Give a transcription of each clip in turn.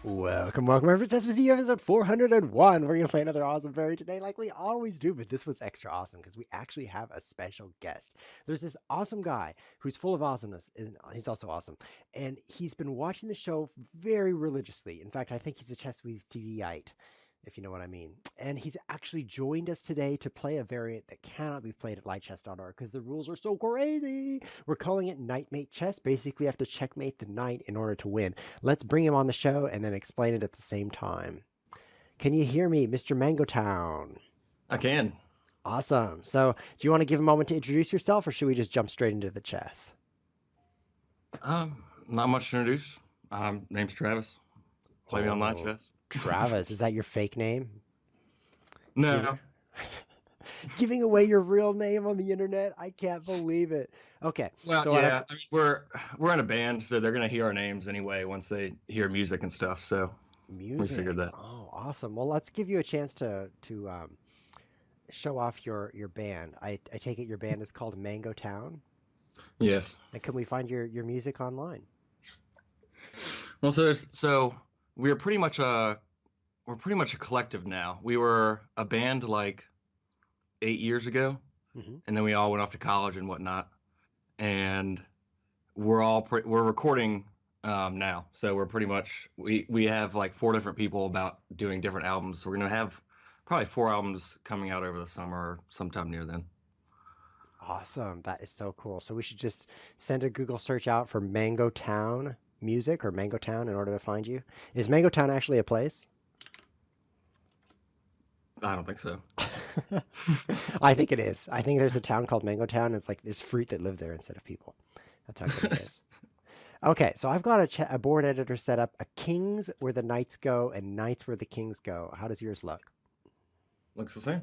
Welcome everyone to ChessWhiz TV episode 401. We're going to play another awesome fairy today like we always do, but this was extra awesome because we actually have a special guest. There's this awesome guy who's full of awesomeness, and he's also awesome, and he's been watching the show very religiously. In fact, I think he's a ChessWhiz TVite, if you know what I mean. And he's actually joined us today to play a variant that cannot be played at lightchess.org because the rules are so crazy. We're calling it Knightmate chess. Basically, you have to checkmate the knight in order to win. Let's bring him on the show and then explain it at the same time. Can you hear me, Mr. Mangotown? I can. Awesome. So, do you want to give a moment to introduce yourself, or should we just jump straight into the chess? Not much to introduce. Name's Travis. Play me online chess. Travis, is that your fake name? No. Giving away your real name on the internet? I can't believe it. Okay. Well, so yeah, I mean, we're in a band, so they're gonna hear our names anyway once they hear music and stuff. So music. We figured that. Oh, awesome. Well, let's give you a chance to show off your band. I take it your band is called Mango Town. Yes. And can we find your music online? Well, so we're pretty much a collective now. We were a band like 8 years ago, and then we all went off to college and whatnot, and we're recording now. So we're pretty much we have like 4 different people about doing different albums. So we're gonna have probably 4 albums coming out over the summer or sometime near then. Awesome. That is so cool. So we should just send a Google search out for Mango Town music or Mango Town in order to find you. Is Mango Town actually a place? I don't think so. I think it is. I think there's a town called Mango Town. It's like there's fruit that live there instead of people. That's how good it is. Okay, so I've got a board editor set up, a kings where the knights go and knights where the kings go. How does yours look? Looks the same.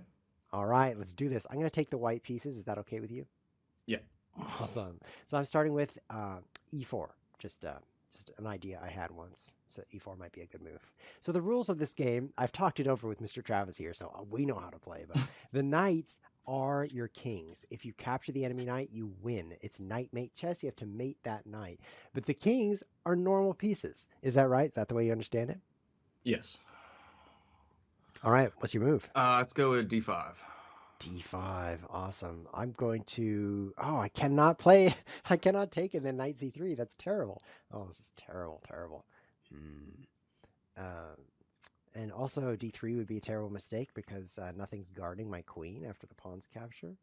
All right, let's do this. I'm going to take the white pieces. Is that okay with you? Yeah. Awesome. So I'm starting with e4. Just an idea I had once. So e4 might be a good move. So the rules of this game, I've talked it over with Mr. Travis here, so we know how to play. But the knights are your kings. If you capture the enemy knight, you win. It's knight-mate chess. You have to mate that knight. But the kings are normal pieces. Is that right? Is that the way you understand it? Yes. All right. What's your move? Let's go with d5. d5. Awesome. I'm going to... Oh, I cannot play. I cannot take it. Then knight c3. That's terrible. Oh, this is terrible, terrible. And also d3 would be a terrible mistake because nothing's guarding my queen after the pawn's capture.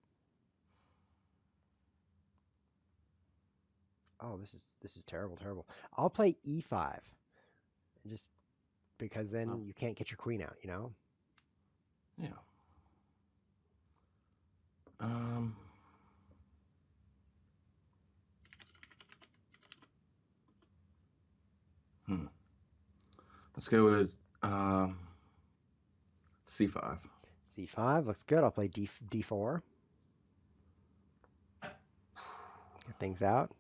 Oh, this is terrible, terrible. I'll play e5. Just because then you can't get your queen out, you know? Yeah. Let's go with c5. c5 looks good. I'll play d4. Get things out.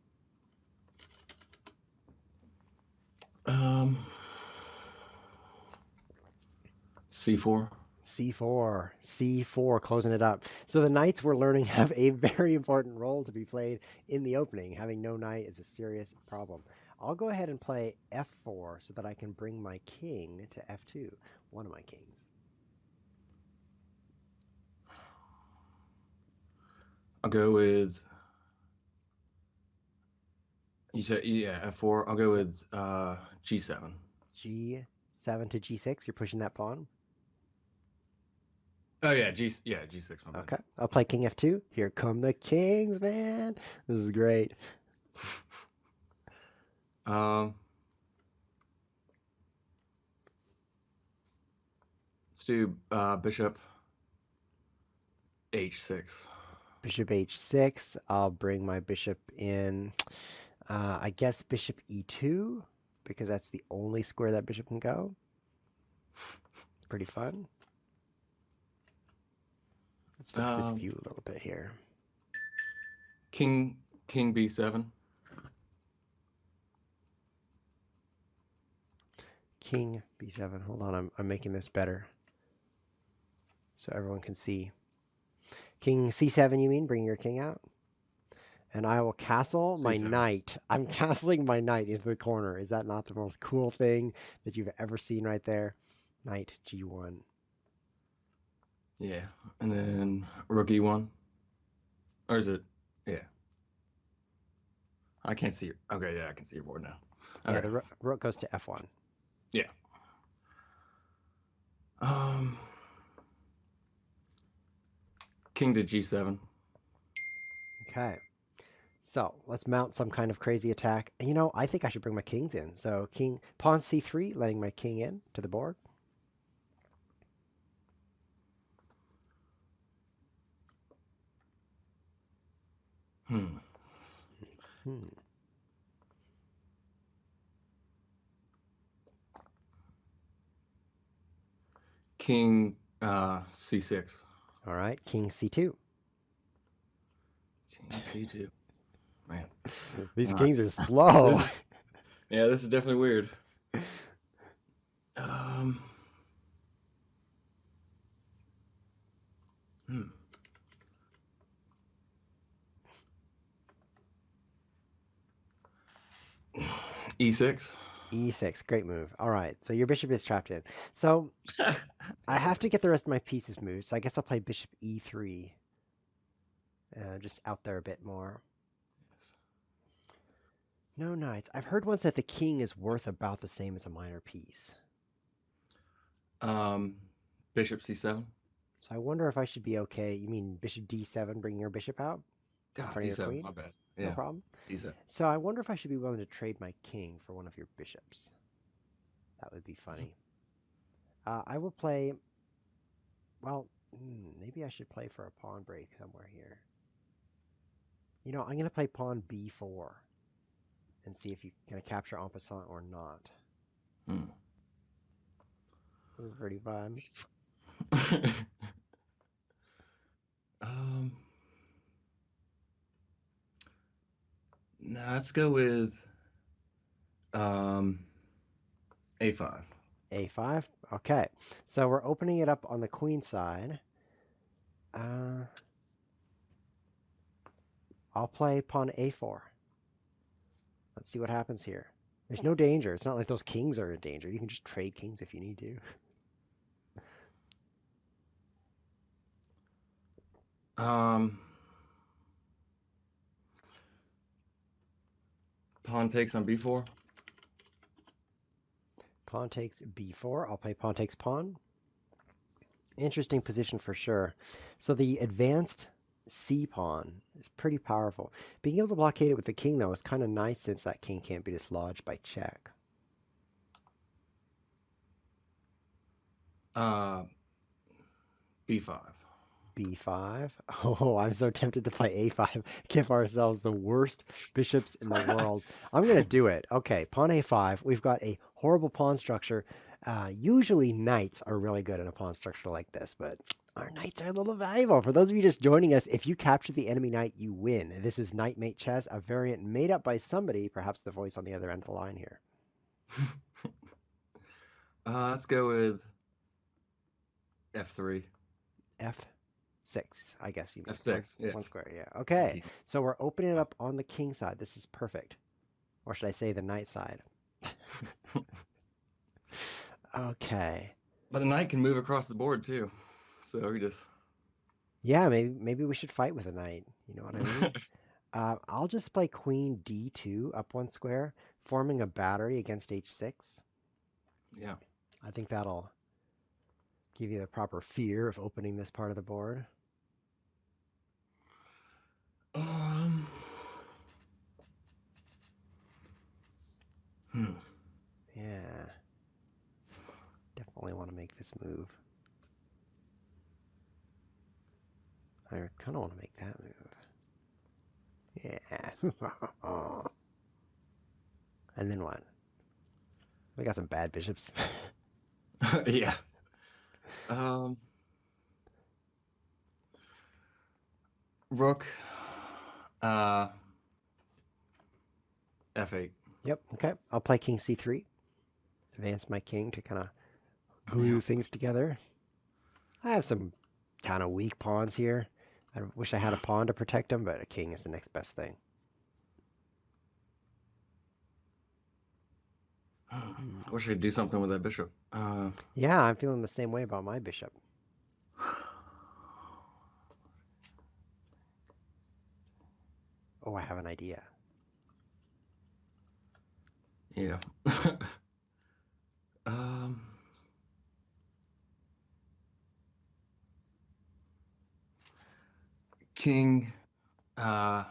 c4. c4, closing it up. So the knights we're learning have a very important role to be played in the opening. Having no knight is a serious problem. I'll go ahead and play f4 so that I can bring my king to f2, one of my kings. I'll go with... You said, yeah, f4. I'll go with g7. g7 to g6. You're pushing that pawn? Oh, yeah, g6. Okay, I'll play king f2. Here come the kings, man. This is great. Let's do bishop h6. Bishop h6. I'll bring my bishop in. I guess bishop e2, because that's the only square that bishop can go. Pretty fun. Let's fix this view a little bit here. King b7. King b7. Hold on, I'm making this better so everyone can see. King c7, you mean? Bring your king out. And I will castle my C7. knight. I'm castling my knight into the corner. Is that not the most cool thing that you've ever seen right there? Knight G1. Yeah. And then rook E1. Or is it? Yeah. I can't see it. Okay, yeah, I can see your board now. Yeah, Okay. the rook goes to F1. Yeah. King to G7. Okay. So let's mount some kind of crazy attack. And I think I should bring my kings in. So pawn C3, letting my king in to the board. Hmm. King C6. All right, king C2. King C2. Man. These All right. kings are slow. Yeah, this is definitely weird. E6. E6, great move. All right, so your bishop is trapped in. So I have to get the rest of my pieces moved, so I guess I'll play bishop E3. Just out there a bit more. No knights. I've heard once that the king is worth about the same as a minor piece. Bishop C7. So I wonder if I should be okay. You mean bishop D7, bringing your bishop out in God, front of your D7. queen? My bad. No Yeah. problem. D7. So I wonder if I should be willing to trade my king for one of your bishops. That would be funny. I will play. Well, maybe I should play for a pawn break somewhere here. I'm going to play pawn B4 and see if you're going to capture en passant or not. This is pretty fun. Now let's go with A5. A5. Okay. So we're opening it up on the queen side. I'll play pawn A4. Let's see what happens here. There's no danger. It's not like those kings are in danger. You can just trade kings if you need to. Pawn takes on B4. Pawn takes B4. I'll play pawn takes pawn. Interesting position for sure. So the advanced C pawn is pretty powerful. Being able to blockade it with the king, though, is kind of nice since that king can't be dislodged by check. B5. B5. Oh, I'm so tempted to play A5. Give ourselves the worst bishops in the world. I'm going to do it. Okay, pawn A5. We've got a horrible pawn structure. Usually knights are really good in a pawn structure like this, but our knights are a little valuable. For those of you just joining us, if you capture the enemy knight, you win. This is Knightmate chess, a variant made up by somebody, perhaps the voice on the other end of the line here. Let's go with F3. F6, I guess you mean. F6, yeah. One square, yeah. Okay, so we're opening it up on the king side. This is perfect. Or should I say the knight side? Okay. But the knight can move across the board too. So he just... Yeah, maybe we should fight with a knight. You know what I mean? I'll just play queen D2 up one square, forming a battery against H6. Yeah. I think that'll give you the proper fear of opening this part of the board. Yeah. Definitely want to make this move. I kind of want to make that move. Yeah. And then what? We got some bad bishops. Yeah. Rook. F8. Yep. Okay. I'll play king c3. Advance my king to kind of glue things together. I have some kind of weak pawns here. I wish I had a pawn to protect them, but a king is the next best thing. I wish I could do something with that bishop. Yeah, I'm feeling the same way about my bishop. Oh, I have an idea. Yeah. um, King, F7.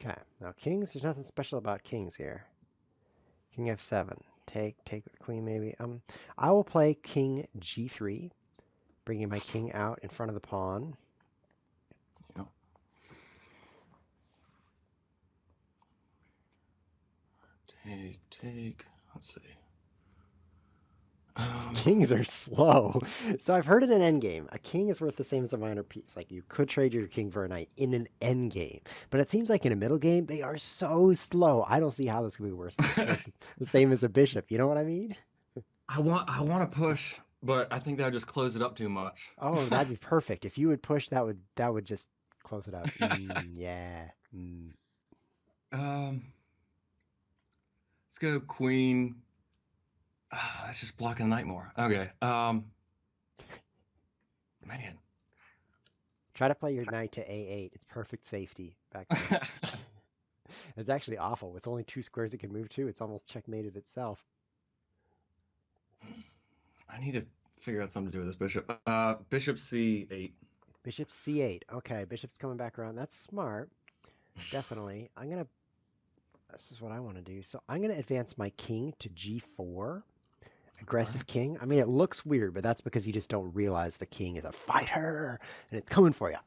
Okay, now kings, there's nothing special about kings here. King F7. Take with the queen maybe. I will play King G3, bringing my king out in front of the pawn. Yep. Take. Let's see. Kings are slow. So I've heard in an endgame, a king is worth the same as a minor piece. Like you could trade your king for a knight in an endgame. But it seems like in a middle game, they are so slow. I don't see how this could be worth the same as a bishop. You know what I mean? I want to push, but I think that would just close it up too much. Oh, that'd be perfect. If you would push, that would just close it up. Yeah. Let's go queen. That's just blocking the knight more. Okay. Man. Try to play your knight to A8. It's perfect safety back there. It's actually awful. With only 2 squares it can move to, it's almost checkmated itself. I need to figure out something to do with this bishop. Bishop C8. Bishop C8. Okay, bishop's coming back around. That's smart. Definitely. This is what I want to do. So I'm gonna advance my king to G4. Aggressive king. I mean, it looks weird, but that's because you just don't realize the king is a fighter and it's coming for you.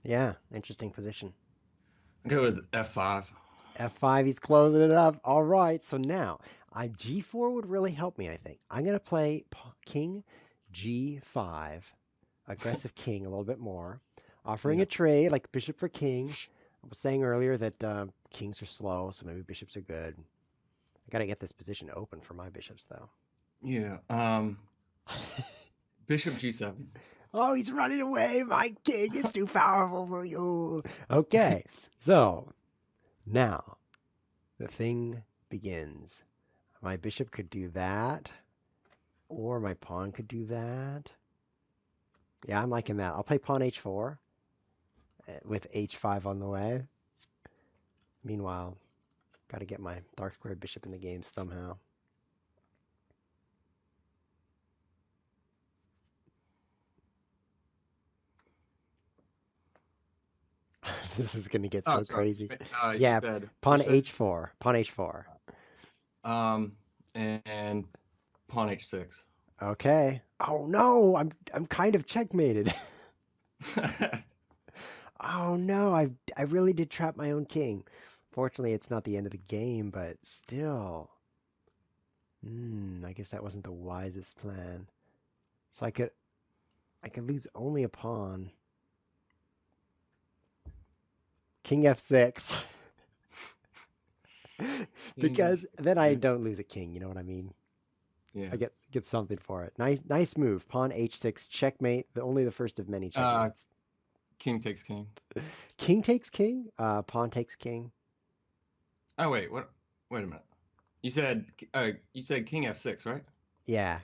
Yeah, interesting position. I'll go with F5. F5, he's closing it up. All right, so now G4 would really help me, I think. I'm going to play King G5, aggressive king a little bit more, offering a trade like bishop for king. I was saying earlier that kings are slow, so maybe bishops are good. I got to get this position open for my bishops, though. Yeah. Bishop G7. Oh, he's running away. My king is too powerful for you. Okay, so now the thing begins. My bishop could do that, or my pawn could do that. Yeah, I'm liking that. I'll play pawn h4 with h5 on the way. Meanwhile, got to get my dark squared bishop in the game somehow. This is going to get so crazy. Yeah, pawn h4. Pawn h4. And pawn h6. Okay. Oh no, I'm kind of checkmated. Oh no, I really did trap my own king. Fortunately, it's not the end of the game, but still. I guess that wasn't the wisest plan. So I could lose only a pawn. King f6. Because then I don't lose a king, you know what I mean? Yeah. I get something for it. Nice move. Pawn h6, checkmate. Only the first of many checkmates. King takes king. King takes king? Pawn takes king. Oh wait, what? Wait a minute. You said king f6, right? Yeah.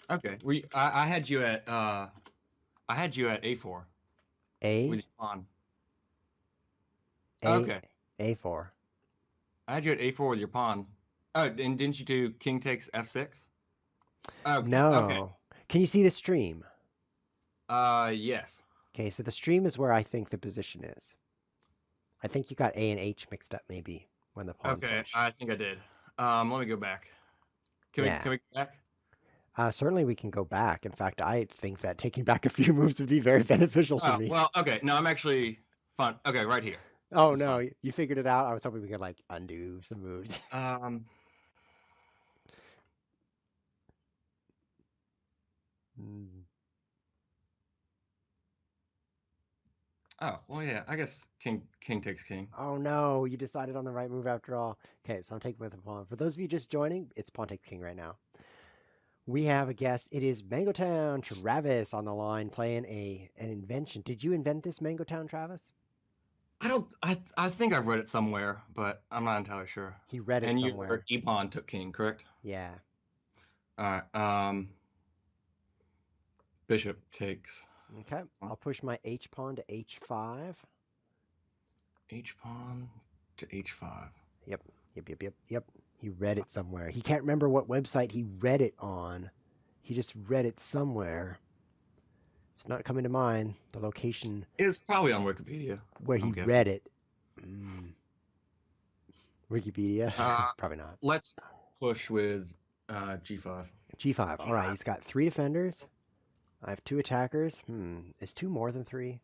Okay. I had you at a4. A with your pawn. A Okay. A4. I had you at a4 with your pawn. Oh, and didn't you do king takes f6? Okay. No. Okay. Can you see the stream? Yes. Okay, so the stream is where I think the position is. I think you got A and H mixed up maybe when the pawn pushed. I think I did. Let me go back. Can we go back? Certainly we can go back. In fact, I think that taking back a few moves would be very beneficial to me. Well, okay. No, I'm actually fine. Okay, right here. Oh, that's no, fine. You figured it out? I was hoping we could, like, undo some moves. Oh, well, yeah. I guess king takes king. Oh no, you decided on the right move after all. Okay, so I'm taking with a pawn. For those of you just joining, it's pawn takes king right now. We have a guest. It is Mango Town Travis on the line playing an invention. Did you invent this Mango Town, Travis? I don't. I think I've read it somewhere, but I'm not entirely sure. He read it And your somewhere. e pawn took king, correct? Yeah. All right. Bishop takes Okay. I'll push my H pawn to H5. H pawn to H5. Yep. Yep. He read it somewhere. He can't remember what website he read it on. He just read it somewhere. It's not coming to mind. The location It was probably on Wikipedia, where I'm he guessing. read it. Wikipedia? Probably not. Let's push with G5. G5. All right. He's got 3 defenders. I have 2 attackers. Is 2 more than 3?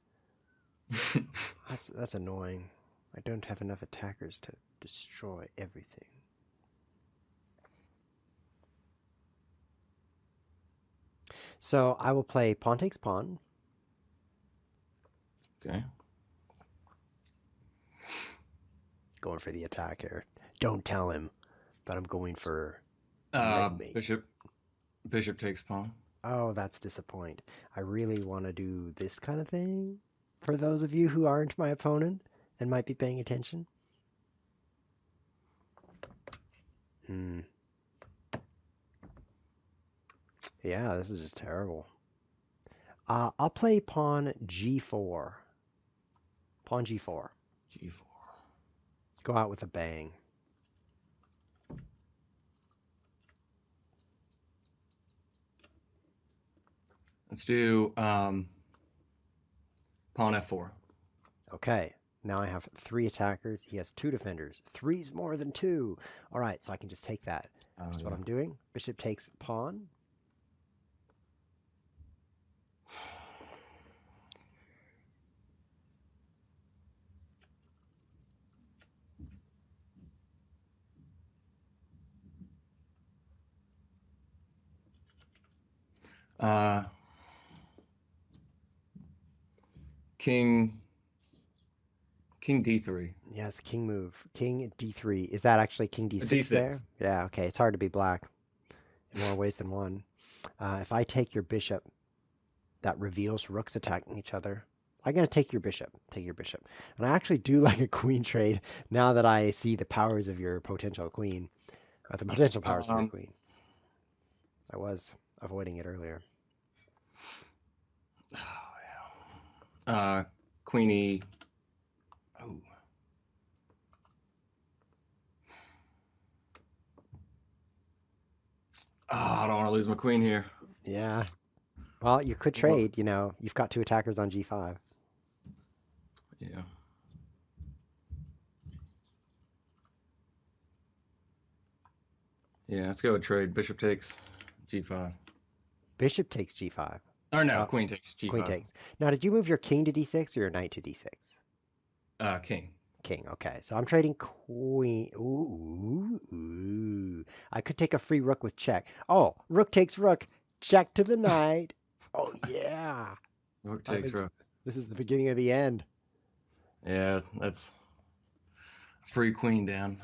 That's annoying. I don't have enough attackers to destroy everything. So I will play pawn takes pawn. Okay. Going for the attack here. Don't tell him, but I'm going for Knightmate. Bishop takes pawn. Oh, that's disappointing. I really want to do this kind of thing. For those of you who aren't my opponent and might be paying attention. Yeah, this is just terrible. I'll play pawn G4. Pawn G4. G4. Go out with a bang. Let's do pawn F4. Okay, now I have 3 attackers. He has 2 defenders. 3's more than 2. All right, so I can just take that. That's what I'm doing. Bishop takes pawn. King D3. Yes, king move. King D3. Is that actually king D6 there? Yeah, okay. It's hard to be black in more ways than one. If I take your bishop, that reveals rooks attacking each other. I'm going to take your bishop. Take your bishop. And I actually do like a queen trade now that I see the powers of your potential queen. Or the potential powers of your queen. I was avoiding it earlier. Oh, yeah. Queenie. Oh. Oh, I don't want to lose my queen here. Yeah. Well, you could trade, you know. You've got 2 attackers on G5. Yeah. Yeah, let's go with trade. Bishop takes G5. Bishop takes G5. Or no, queen takes G5. Queen takes. Now, did you move your king to D6 or your knight to D6? King. King, okay. So I'm trading queen. Ooh. I could take a free rook with check. Oh, rook takes rook. Check to the knight. Oh, yeah. Rook takes rook. This is the beginning of the end. Yeah, that's free queen down.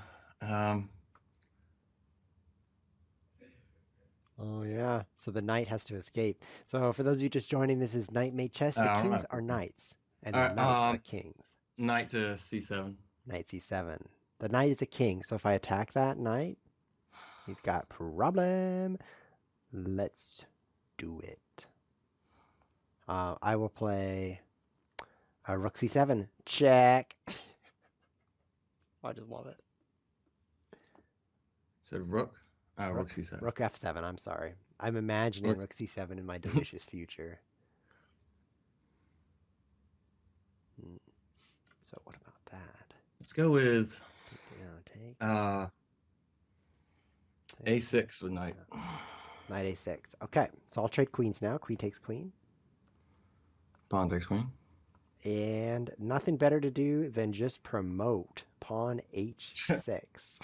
Oh, yeah. So the knight has to escape. So for those of you just joining, this is Knightmate chess. The kings are knights, and the knights are kings. Knight to C7. Knight C7. The knight is a king, so if I attack that knight, he's got problem. Let's do it. I will play rook C7. Check. I just love it. Said rook? Rook C7. Rook F7, I'm sorry. I'm imagining rook C7 in my delicious future. So what about that? Let's go with take. A6 with knight. Knight A6. Okay, so I'll trade queens now. Queen takes queen. Pawn takes queen. And nothing better to do than just promote pawn H6.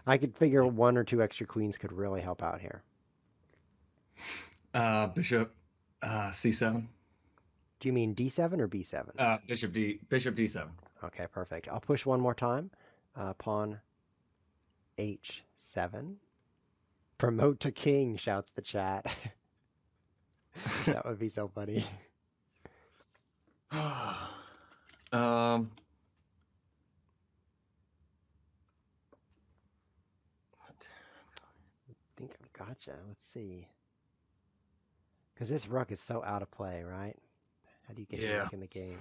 I could figure 1 or 2 extra queens could really help out here. Bishop C7. Do you mean D7 or B7? Bishop D7. Okay, perfect. I'll push one more time. Pawn H7. Promote to king, shouts the chat. That would be so funny. I think I've gotcha. Let's see. Because this rook is so out of play, right? How do you get your Yeah. rook in the game?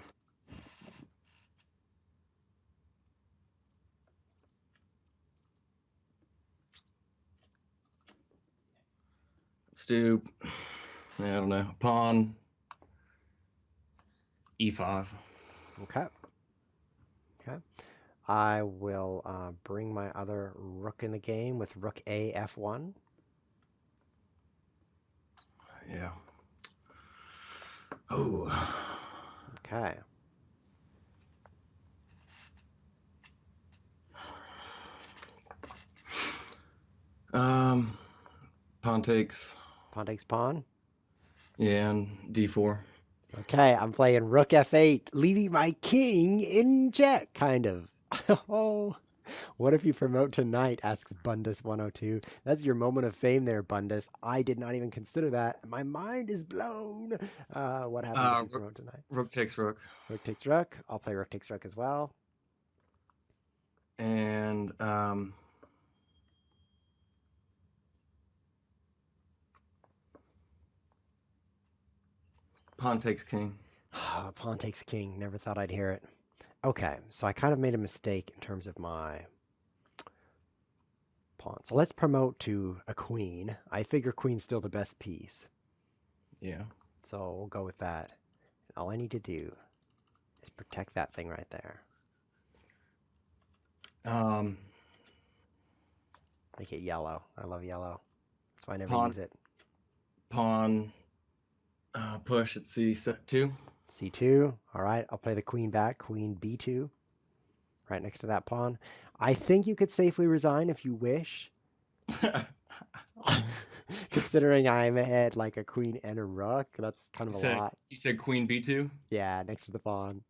Let's do, I don't know, pawn E5. Okay. Okay. I will bring my other rook in the game with rook A F1. Yeah. Oh. Okay. Pawn takes. Pawn takes pawn. Yeah, and D4. Okay, I'm playing rook F8, leaving my king in check, kind of. Oh, what if you promote to knight, asks Bundus102. That's your moment of fame there, Bundus. I did not even consider that. My mind is blown. What happens if you promote to knight? Rook takes rook. Rook takes rook. I'll play rook takes rook as well. And pawn takes king. Pawn takes king. Never thought I'd hear it. Okay, so I kind of made a mistake in terms of my pawn. So let's promote to a queen. I figure queen's still the best piece. Yeah. So we'll go with that. All I need to do is protect that thing right there. Make it yellow. I love yellow. That's why I never use it. Pawn push at C2. C2. All right, I'll play the queen back. Queen B2. Right next to that pawn. I think you could safely resign if you wish. Considering I'm ahead like a queen and a rook, that's kind of a lot. You said queen B2? Yeah, next to the pawn.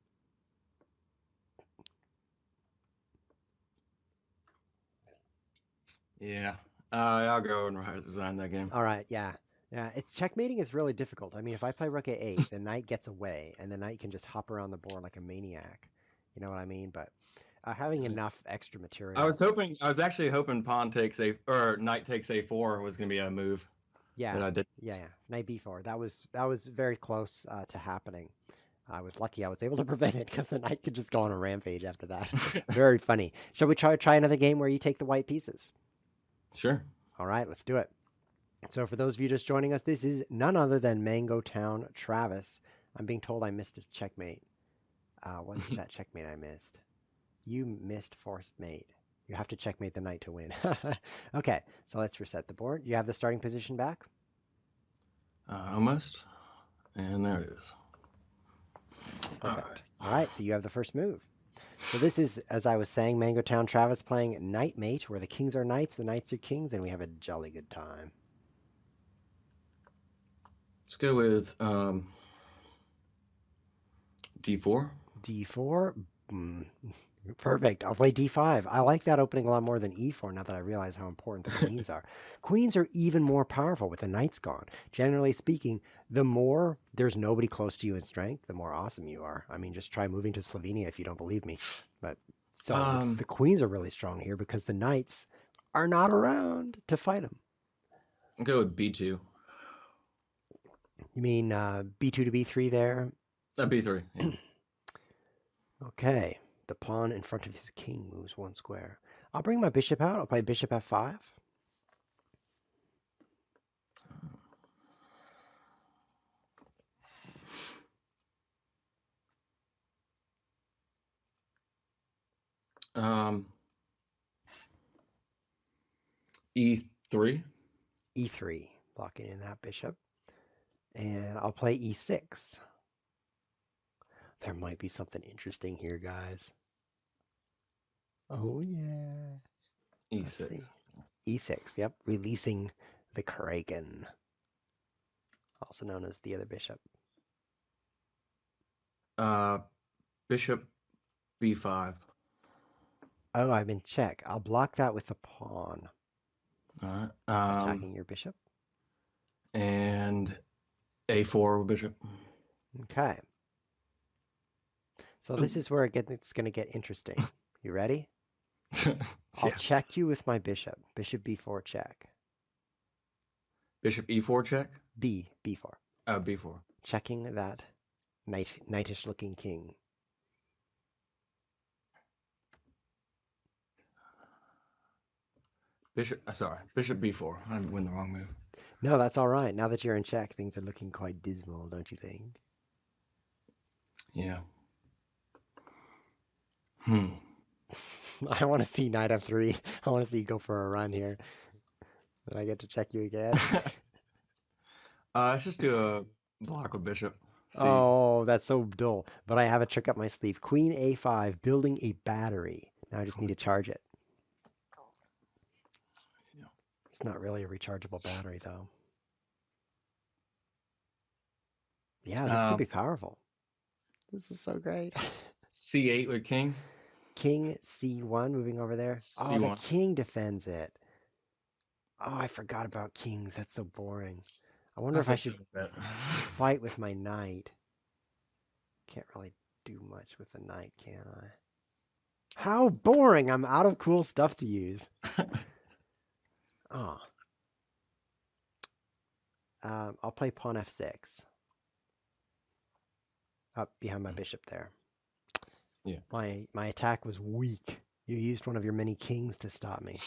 Yeah. I'll go and resign that game. All right, yeah. Yeah, it's checkmating is really difficult. I mean, if I play rook a8, the knight gets away, and the knight can just hop around the board like a maniac. You know what I mean? But having enough extra material. I was actually hoping pawn takes knight takes A4 was going to be a move. Yeah. But I did. Yeah. Knight B4. That was very close to happening. I was lucky I was able to prevent it because the knight could just go on a rampage after that. Very funny. Shall we try another game where you take the white pieces? Sure. All right, let's do it. So for those of you just joining us, this is none other than Mango Town Travis. I'm being told I missed a checkmate. What is that checkmate I missed? You missed forced mate. You have to checkmate the knight to win. Okay, so let's reset the board. You have the starting position back? Almost. And there it is. Perfect. All right, so you have the first move. So this is, as I was saying, Mango Town Travis playing Knightmate, where the kings are knights, the knights are kings, and we have a jolly good time. Let's go with D4. D4. Perfect. I'll play D5. I like that opening a lot more than E4 now that I realize how important the queens are. Queens are even more powerful with the knights gone. Generally speaking, the more there's nobody close to you in strength, the more awesome you are. I mean, just try moving to Slovenia if you don't believe me. But so the queens are really strong here because the knights are not around to fight them. I'll go with B2. You mean B2 to B3 there? B3. Yeah. Okay. The pawn in front of his king moves one square. I'll bring my bishop out. I'll play bishop F5. E3. E3, blocking in that bishop. And I'll play E6. There might be something interesting here, guys. Oh, yeah. E6. E6, yep. Releasing the Kraken. Also known as the other bishop. Bishop b5. Oh, I'm in check. I'll block that with the pawn. All right. Attacking your bishop. And a4 with bishop. Okay. So this is where it's going to get interesting. You ready? I'll check you with my bishop. Bishop b4 check. Bishop e4 check? b4. Oh, b4. Checking that knightish looking king. Bishop b4. I win the wrong move. No, that's all right. Now that you're in check, things are looking quite dismal, don't you think? Yeah. I want to see knight f3. I want to see you go for a run here. Then I get to check you again. Let's just do a block with bishop. See. Oh, that's so dull. But I have a trick up my sleeve. Queen a5, building a battery. Now I just need to charge it. It's not really a rechargeable battery, though. Yeah, this could be powerful. This is so great. c8 with king. King c1 moving over there. C1. Oh, the king defends it. Oh, I forgot about kings. That's so boring. I wonder if I should fight with my knight. Can't really do much with the knight, can I? How boring! I'm out of cool stuff to use. Oh. I'll play pawn f6. Up behind my bishop there. Yeah. My attack was weak. You used one of your many kings to stop me.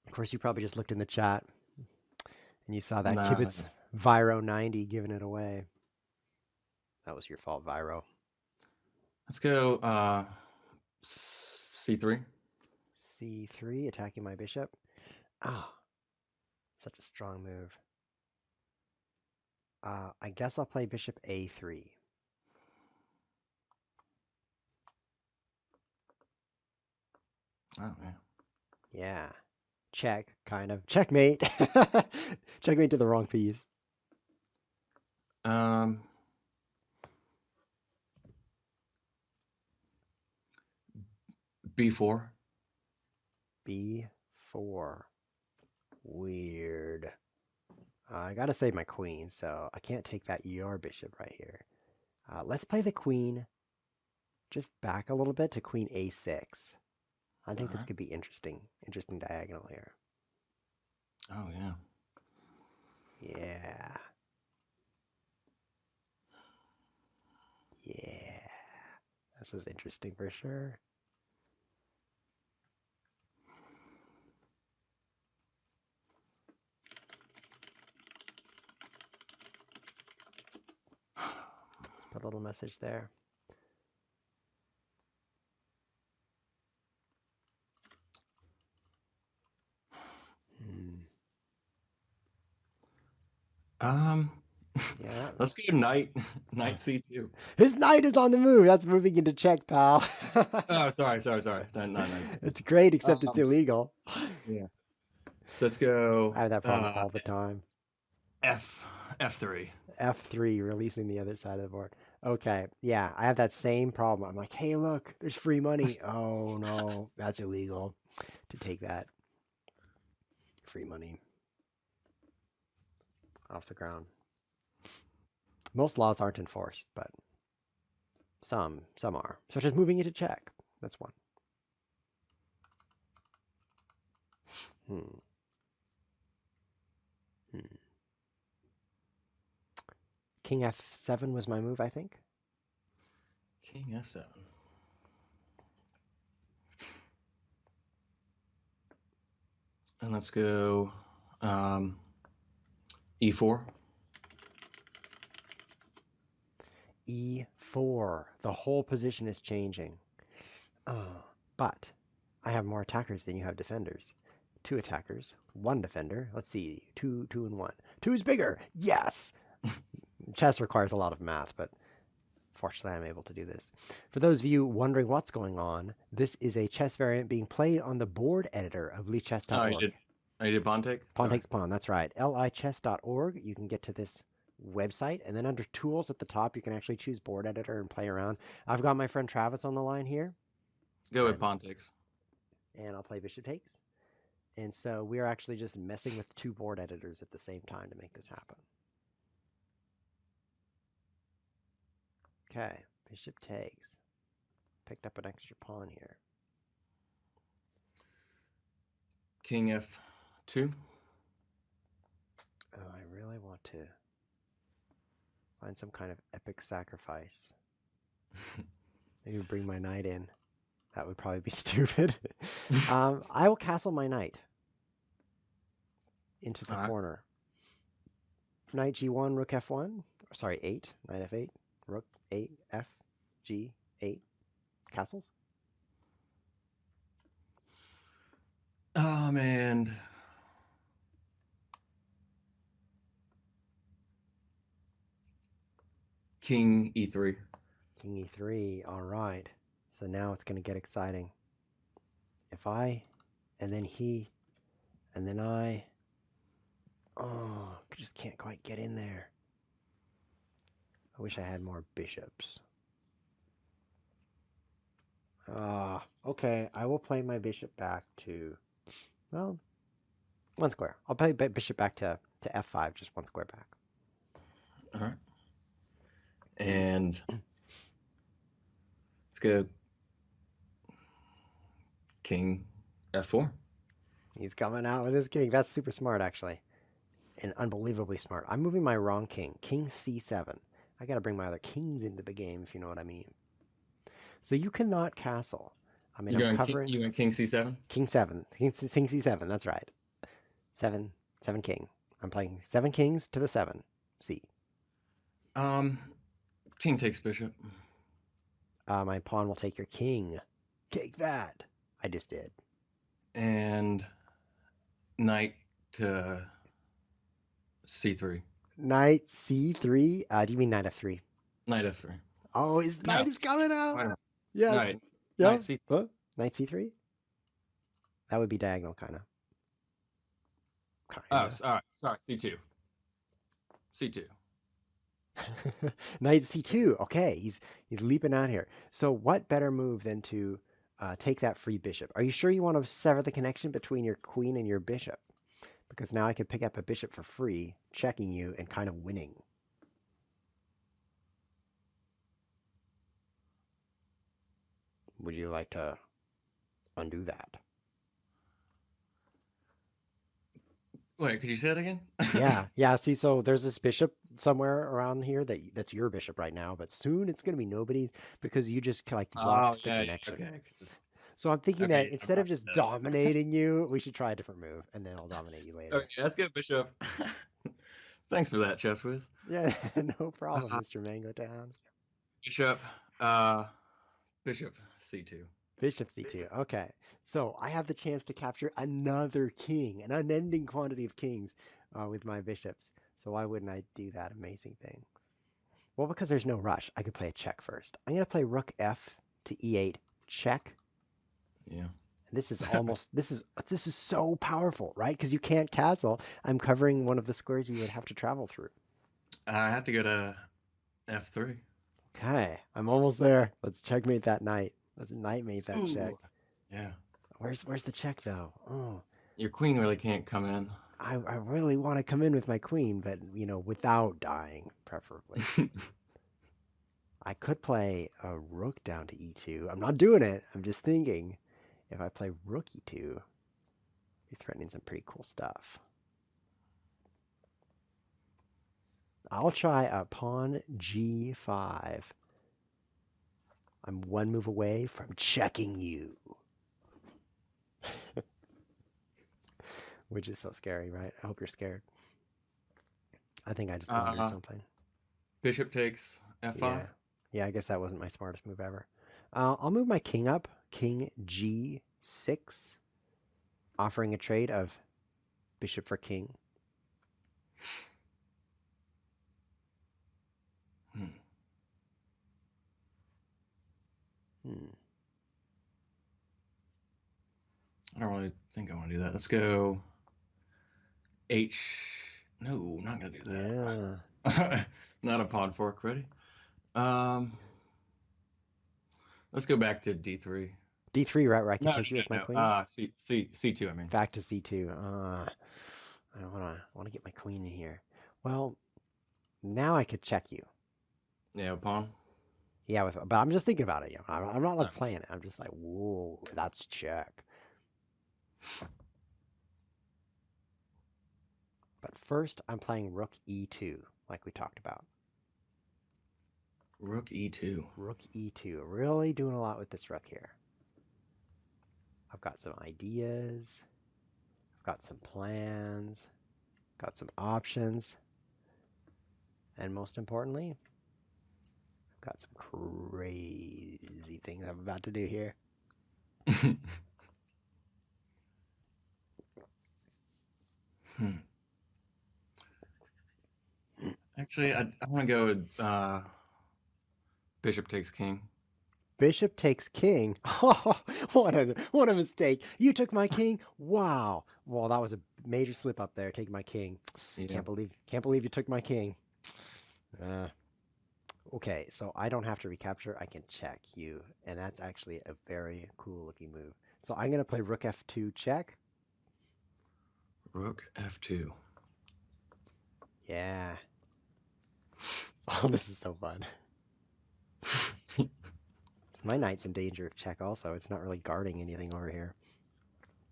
Of course, you probably just looked in the chat and you saw that Kibitz Viro 90 giving it away. That was your fault, Viro. Let's go c3. c3, attacking my bishop. Ah, such a strong move. I guess I'll play bishop a3. Oh, yeah. Yeah. Check, kind of. Checkmate. Checkmate to the wrong piece. b4. b4. Weird. I gotta save my queen, so I can't take that ER bishop right here. Let's play the queen just back a little bit to queen a6. I think this could be interesting. Interesting diagonal here. Oh, yeah. Yeah. Yeah. This is interesting for sure. Put a little message there. Yeah. Let's go knight c2. His knight is on the move. That's moving into check, pal. Oh, sorry. Not it's great, except it's illegal. Yeah. So let's go. I have that problem all the time. F3. F3, releasing the other side of the board. Okay, yeah, I have that same problem. I'm like, hey, look, there's free money. Oh, no, that's illegal to take that free money off the ground. Most laws aren't enforced, but some are. Such as moving into check. That's one. King f7 was my move, I think. King f7. And let's go e4. E4. The whole position is changing. But I have more attackers than you have defenders. 2 attackers, 1 defender. Let's see, 2, 2, and 1. 2 is bigger. Yes. Chess requires a lot of math, but fortunately I'm able to do this. For those of you wondering what's going on, this is a chess variant being played on the board editor of lichess.org. Oh, you did pawn take? Pawn takes pawn, that's right. lichess.org. You can get to this website, and then under tools at the top, you can actually choose board editor and play around. I've got my friend Travis on the line here. Go with pawn takes. And I'll play bishop takes. And so we're actually just messing with two board editors at the same time to make this happen. Okay, bishop takes. Picked up an extra pawn here. King F2. Oh, I really want to find some kind of epic sacrifice. Maybe bring my knight in. That would probably be stupid. I will castle my knight into the corner. Knight G1, Rook F1. Sorry, 8. Knight F8. Rook 8, F, G, 8. Castles? And King E3. King E3. All right. So now it's going to get exciting. If I, and then he, and then I. Oh, I just can't quite get in there. I wish I had more bishops. Okay. I will play my bishop back to, well, one square. I'll play bishop back to F5, just one square back. All right. And let's go King F4. He's coming out with his king. That's super smart, actually. And unbelievably smart. I'm moving my wrong king. King C7. I got to bring my other kings into the game, if you know what I mean. So you cannot castle. I mean, I'm covering. You went King C7? King 7. King C7. That's right. 7 king. I'm playing 7 kings to the 7. C. King takes bishop. My pawn will take your king. Take that. I just did. And knight to C3. Knight C3? Do you mean knight F3? Knight F3. Oh, his knight is coming out. Yes. Knight C3. What? Knight C3? That would be diagonal, kind of. Oh, all right. Sorry. C2. C2. Knight C2. Okay, he's leaping out here. So what better move than to take that free bishop? Are you sure you want to sever the connection between your queen and your bishop? Because now I can pick up a bishop for free, checking you and kind of winning. Would you like to undo that? Wait, could you say that again? Yeah. See, so there's this bishop somewhere around here that's your bishop right now, but soon it's gonna be nobody's because you just like blocked the connection. Okay. So I'm thinking that instead of just dominating you, we should try a different move, and then I'll dominate you later. Okay, let's get bishop. Thanks for that, ChessWhiz. Yeah, no problem, Mr. Mango Town. Bishop, bishop C2. Bishop C2. Okay, so I have the chance to capture another king, an unending quantity of kings, with my bishops. So why wouldn't I do that amazing thing? Well, because there's no rush. I could play a check first. I'm gonna play Rook F to E8 check. Yeah. And this is almost this is so powerful, right? Because you can't castle. I'm covering one of the squares you would have to travel through. I have to go to F3. Okay, I'm almost there. Let's checkmate that knight. Let's knightmate that check. Yeah. Where's the check though? Oh. Your queen really can't come in. I really want to come in with my queen, but without dying, preferably. I could play a rook down to E2. I'm not doing it. I'm just thinking if I play rook E2, be threatening some pretty cool stuff. I'll try a pawn G5. I'm one move away from checking you. Which is so scary, right? I hope you're scared. I think I just blundered something. Bishop takes F5. Yeah, I guess that wasn't my smartest move ever. I'll move my king up. King G6. Offering a trade of bishop for king. I don't really think I want to do that. Let's go H2. No, not gonna do Yeah. that. Not a pawn fork. Ready? Um, let's go back to D3. D3, right, where I No, could take you with my no, no, queen? no. C2. I mean. Back to C2. I want to get my queen in here. Well, now I could check you. Yeah, pawn. Yeah, but I'm just thinking about it. I'm not like Oh. playing it. I'm just like, whoa, that's check. But first, I'm playing Rook E2, like we talked about. Rook E2. Rook E2. Really doing a lot with this rook here. I've got some ideas. I've got some plans. Got some options. And most importantly, I've got some crazy things I'm about to do here. Actually, I want to go with bishop takes king. Bishop takes king. Oh, what a mistake. You took my king? Wow. Well, that was a major slip up there, taking my king. Yeah. Can't believe you took my king. Okay, so I don't have to recapture. I can check you, and that's actually a very cool looking move. So I'm going to play Rook F2 check. Rook F2. Yeah. Oh, this is so fun. My knight's in danger of check also. It's not really guarding anything over here.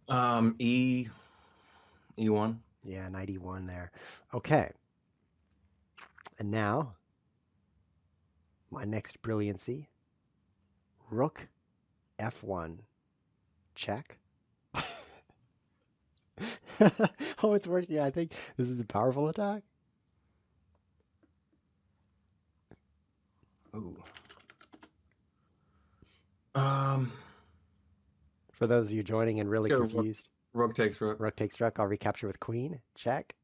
E1. Yeah, knight E1 there. Okay. And now, my next brilliancy. Rook F1 check. Oh, it's working. I think this is a powerful attack. Oh. For those of you joining and really confused, rook takes rook. Rook takes rook. I'll recapture with queen. Check.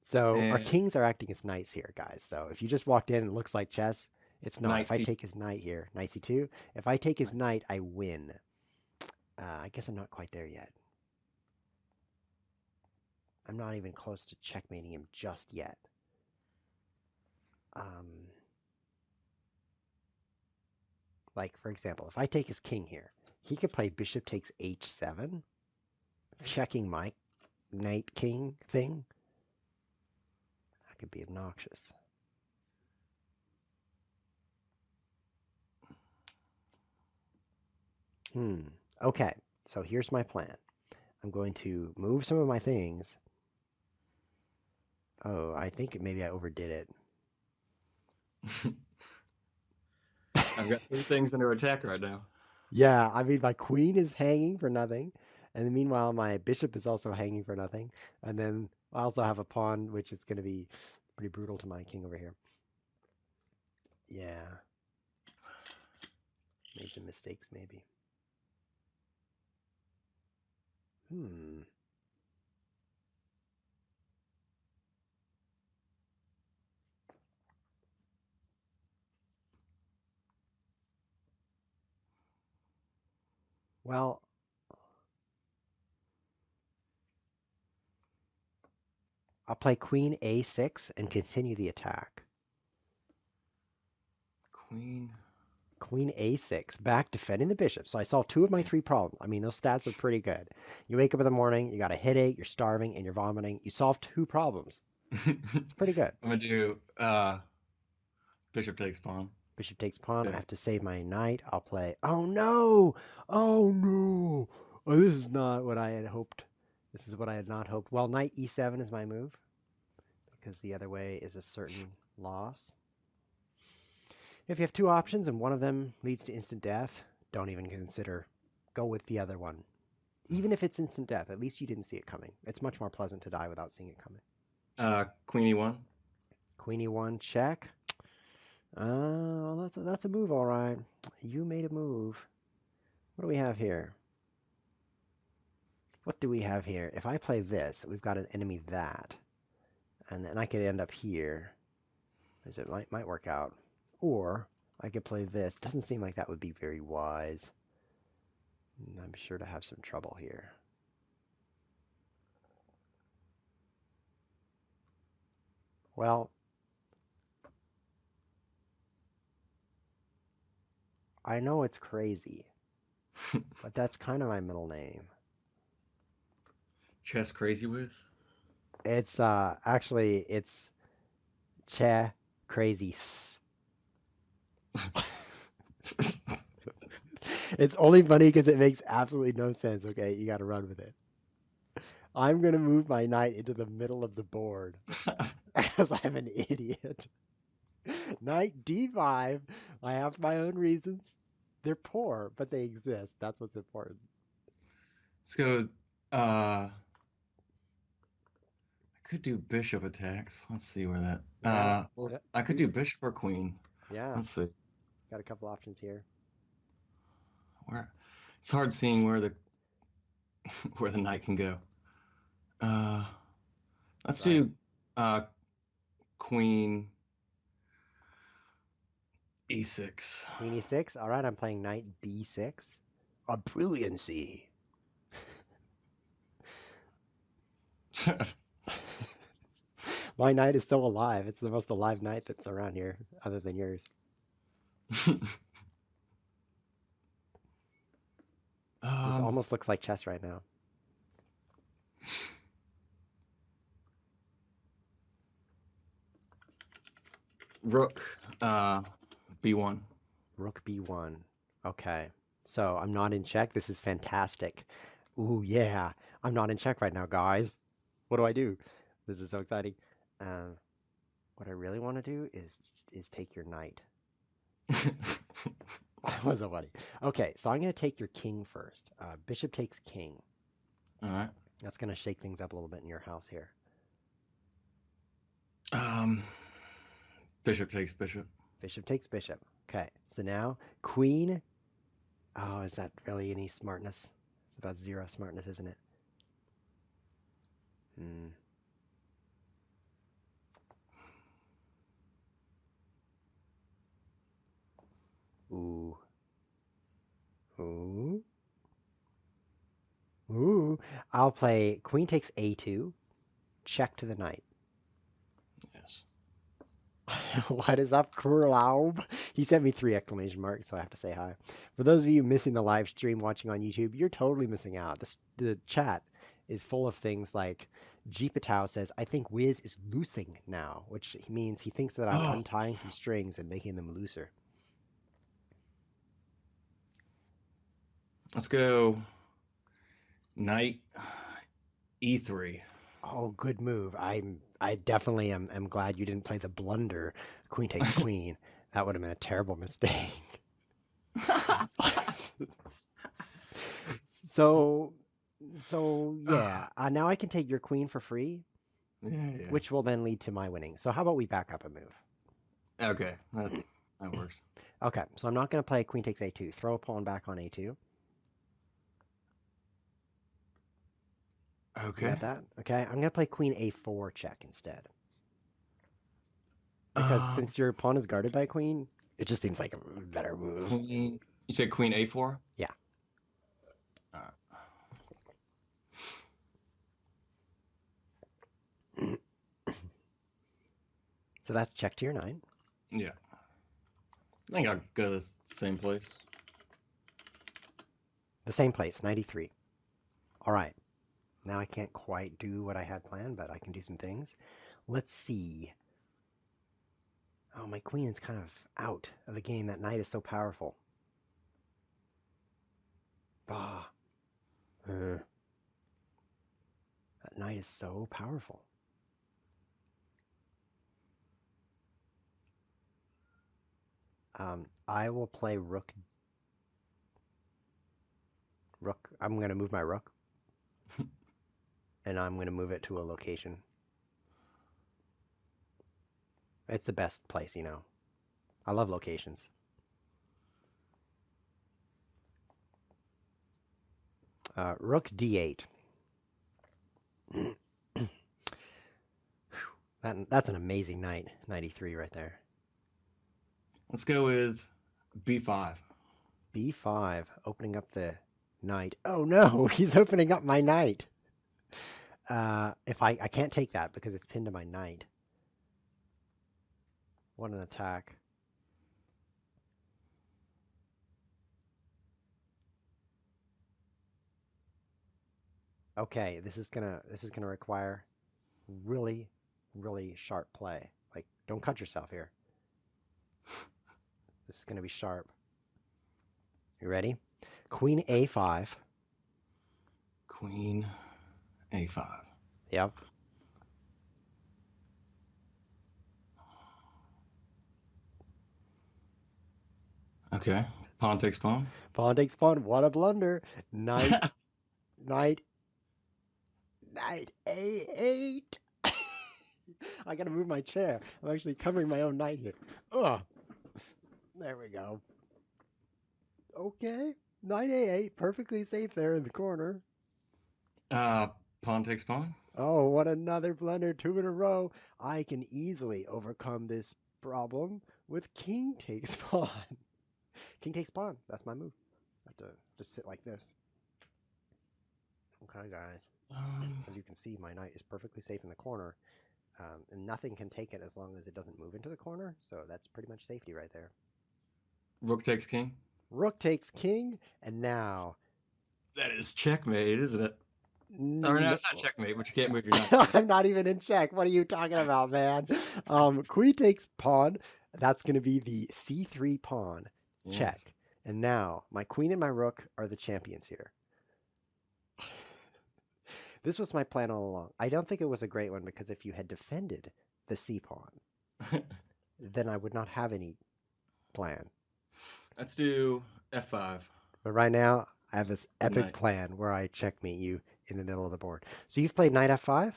So our And kings are acting as knights here, guys. So if you just walked in and it looks like chess, it's not. knight If I C. take his knight here, knight c2. If I take his knight, I win. I guess I'm not quite there yet. I'm not even close to checkmating him just yet. Like, for example, if I take his king here, he could play bishop takes h7, checking my knight king thing. That could be obnoxious. Okay, so here's my plan. I'm going to move some of my things. Oh, I think maybe I overdid it. I've got 3 things under attack right now. Yeah, I mean, my queen is hanging for nothing. And meanwhile, my bishop is also hanging for nothing. And then I also have a pawn, which is going to be pretty brutal to my king over here. Yeah. Made some mistakes, maybe. Well, I'll play queen a6 and continue the attack. Queen a6, back defending the bishop. So I solved 2 of my 3 problems. I mean, those stats are pretty good. You wake up in the morning, you got a headache, you're starving, and you're vomiting. You solved 2 problems. It's pretty good. I'm gonna do bishop takes pawn. Bishop takes pawn. Okay. I have to save my knight. I'll play. Oh no! Oh no! Oh, this is not what I had hoped. This is what I had not hoped. Well, knight e7 is my move because the other way is a certain loss. If you have 2 options and one of them leads to instant death, don't even consider. Go with the other one. Even if it's instant death, at least you didn't see it coming. It's much more pleasant to die without seeing it coming. Queen e1. Queen e1 check. Well, that's a move, all right. You made a move. What do we have here? What do we have here? If I play this, we've got an enemy that. And then I could end up here. It might work out. Or I could play this. Doesn't seem like that would be very wise. I'm sure to have some trouble here. Well, I know it's crazy, but that's kind of my middle name. Chess Crazy Whiz? It's actually it's Che Crazy. It's only funny because it makes absolutely no sense. Okay, you got to run with it. I'm gonna move my knight into the middle of the board as I'm an idiot. Knight d5. I have my own reasons. They're poor, but they exist. That's what's important. Let's go. I could do bishop attacks. Let's see where that. Yeah, Or yeah, I could do bishop or queen. yeah. Let's see. Got a couple options here. Where it's hard seeing where the where the knight can go. Let's do queen e6. Queen e6. All right, I'm playing knight b6. A brilliancy. My knight is still alive. It's the most alive knight that's around here, other than yours. This almost looks like chess right now. Rook b1. Rook b1. Okay. So I'm not in check. This is fantastic. Ooh, yeah. I'm not in check right now, guys. What do I do? This is so exciting. What I really want to do is take your knight. That was so funny. Okay, so I'm going to take your king first. Bishop takes king. All right. That's going to shake things up a little bit in your house here. Bishop takes bishop. Bishop takes bishop. Okay, so now queen. Oh, is that really any smartness? It's about zero smartness, isn't it? Ooh. Ooh. Ooh. I'll play queen takes a2. Check to the knight. Yes. What is up, Kurlaub? He sent me 3 exclamation marks, so I have to say hi. For those of you missing the live stream watching on YouTube, you're totally missing out. The chat is full of things like Jeepatow says, I think Wiz is loosing now, which means he thinks that I'm untying some strings and making them looser. Let's go knight e3. Oh, good move. I definitely am glad you didn't play the blunder. Queen takes queen. That would have been a terrible mistake. So yeah. Now I can take your queen for free, Yeah. which will then lead to my winning. So how about we back up a move? Okay, that works. Okay, so I'm not going to play queen takes a2. Throw a pawn back on a2. Okay. You got that? Okay, I'm going to play queen a4 check instead. Because since your pawn is guarded by queen, it just seems like a better move. You said queen a4? Yeah. All right. So that's check to your knight. Yeah. I think I'll go to the same place. The same place, 93. All right. Now I can't quite do what I had planned, but I can do some things. Let's see. Oh, my queen is kind of out of the game. That knight is so powerful. Bah. That knight is so powerful. I will play rook. I'm going to move my rook. And I'm going to move it to a location. It's the best place, you know. I love locations. Rook d8. That's an amazing knight. 93 right there. Let's go with b5. b5, opening up the knight. Oh no, he's opening up my knight. If I can't take that because it's pinned to my knight. What an attack. Okay, this is gonna require really, really sharp play. Like, don't cut yourself here. This is gonna be sharp. You ready? Queen A5. Queen A5. Yep. Okay. Pawn takes pawn. Pawn takes pawn. What a blunder. Knight, knight, knight A8. I gotta move my chair. I'm actually covering my own knight here. Ugh. There we go. Okay. Knight A8. Perfectly safe there in the corner. Pawn takes pawn. Oh, what another blunder. 2 in a row. I can easily overcome this problem with king takes pawn. King takes pawn. That's my move. I have to just sit like this. Okay, guys. As you can see, my knight is perfectly safe in the corner. And nothing can take it as long as it doesn't move into the corner. So that's pretty much safety right there. Rook takes king. Rook takes king. And now... That is checkmate, isn't it? Or no, it's not checkmate, but you can't move your knight. I'm not even in check. What are you talking about, man? Queen takes pawn. That's going to be the c3 pawn. Yes. Check. And now my queen and my rook are the champions here. This was my plan all along. I don't think it was a great one because if you had defended the c pawn, then I would not have any plan. Let's do F5. But right now, I have this epic Knight. plan where I checkmate you in the middle of the board. So you've played knight f5?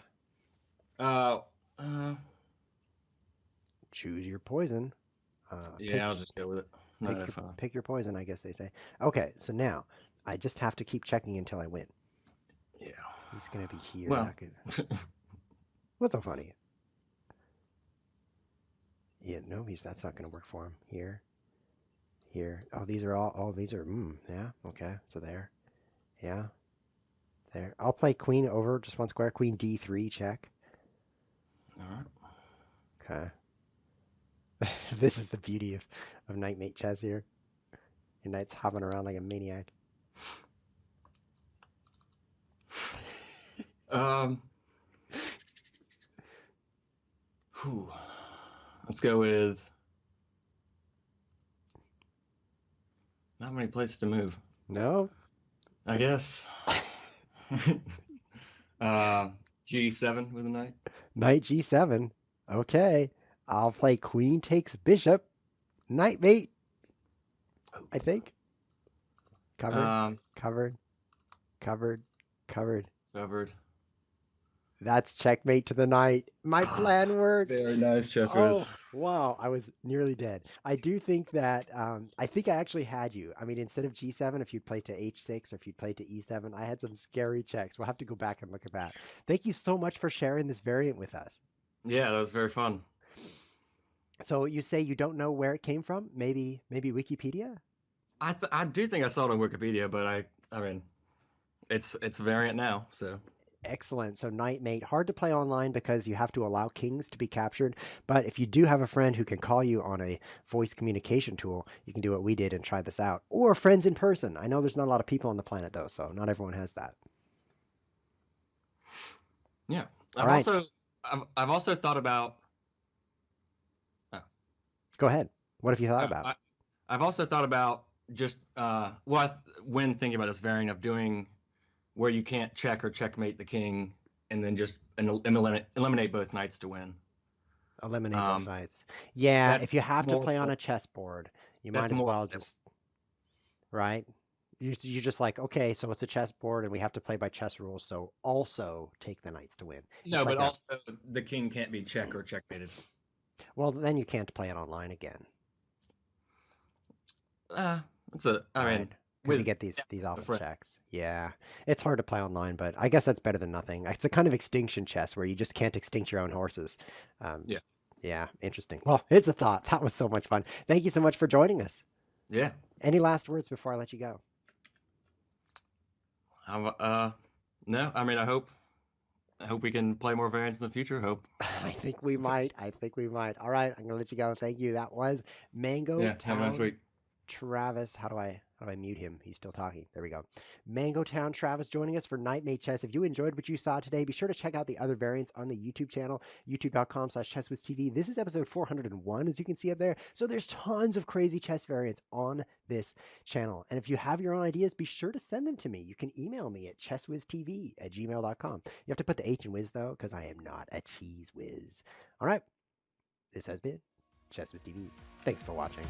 Choose your poison. Yeah, I'll just go with it. Knight F5. Pick your poison, I guess they say. Okay, so now I just have to keep checking until I win. Yeah. He's going to be here. Well. What's so funny? Yeah, no, that's not going to work for him. Here. Here. Oh, these are all, yeah, okay. So there. Yeah. There. I'll play queen over just one square. Queen d3 check. All right. Okay. This is the beauty of Knightmate chess here. Your knight's hopping around like a maniac. Let's go with not many places to move. No? I guess. G7 with a knight. Knight G7. Okay. I'll play queen takes bishop. Knightmate. I think. Covered. Covered. Covered. Covered. Covered. That's checkmate to the knight. My plan worked. Very nice, ChessWhiz. Oh, wow. I was nearly dead. I do think that, I think I actually had you. I mean, instead of G7, if you'd played to H6 or if you'd played to E7, I had some scary checks. We'll have to go back and look at that. Thank you so much for sharing this variant with us. Yeah, that was very fun. So you say you don't know where it came from? Maybe Wikipedia? I do think I saw it on Wikipedia, but I mean, it's a variant now, so. Excellent. So Knightmate, hard to play online because you have to allow kings to be captured. But if you do have a friend who can call you on a voice communication tool, you can do what we did and try this out. Or friends in person. I know there's not a lot of people on the planet though, so not everyone has that. Yeah. I've also thought about. Go ahead. What have you thought about? I've also thought about just when thinking about this variant of doing where you can't check or checkmate the king, and then just eliminate both knights to win. Eliminate both knights. Yeah, if you have to play on a chessboard, you might as well just, right? You're just like, okay, so it's a chessboard, and we have to play by chess rules, so also take the knights to win. No, but also the king can't be checked or checkmated. Well, then you can't play it online again. I mean, because you get these awful checks. Yeah, it's hard to play online, but I guess that's better than nothing. It's a kind of extinction chess where you just can't extinct your own horses. Yeah. Yeah, interesting. Well, it's a thought. That was so much fun. Thank you so much for joining us. Yeah. Any last words before I let you go? No, I mean, I hope hope we can play more variants in the future. Hope. I think we might. I think we might. All right, I'm gonna let you go. Thank you. That was Mango Yeah. Have a nice Town week. Travis. How do I mute him? He's still talking. There we go. Mango Town Travis joining us for Knightmate Chess. If you enjoyed what you saw today, be sure to check out the other variants on the YouTube channel, youtube.com/ChessWhiz TV. This is episode 401, as you can see up there. So there's tons of crazy chess variants on this channel. And if you have your own ideas, be sure to send them to me. You can email me at chesswhiztv@gmail.com. You have to put the H in whiz, though, because I am not a cheese whiz. All right. This has been ChessWhiz TV. Thanks for watching.